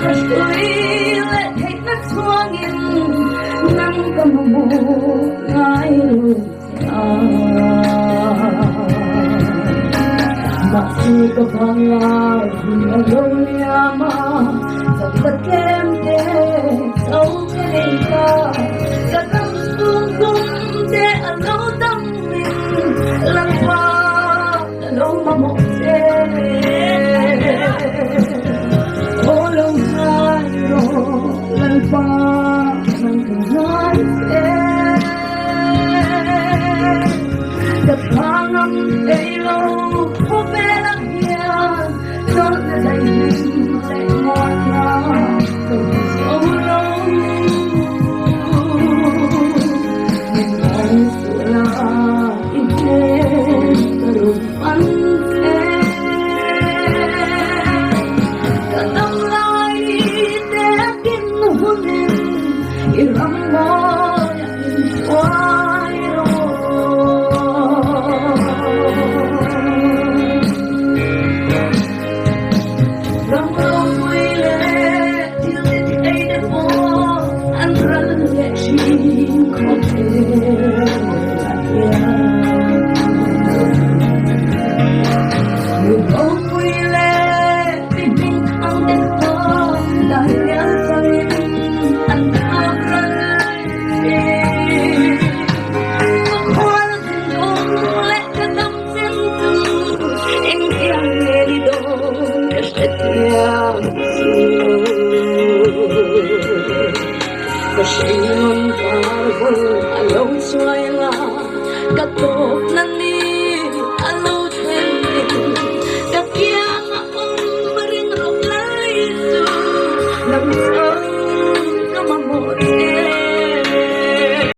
let take the swinging nang kamu ngai masih kepangai dunia ma sampai kemde sau kerja kadang sungguh de alo damin langpa alo mamok olong sayo langpa mangkungan kapangam elo pupelang yan son na dahin sa imona solong minang sula ikin karupan katang lai tekin hunin ilang mo yakin suwairo Kasingon kahapon, along suwayla katok na ni alaw tende kakiyang akong maring roklay so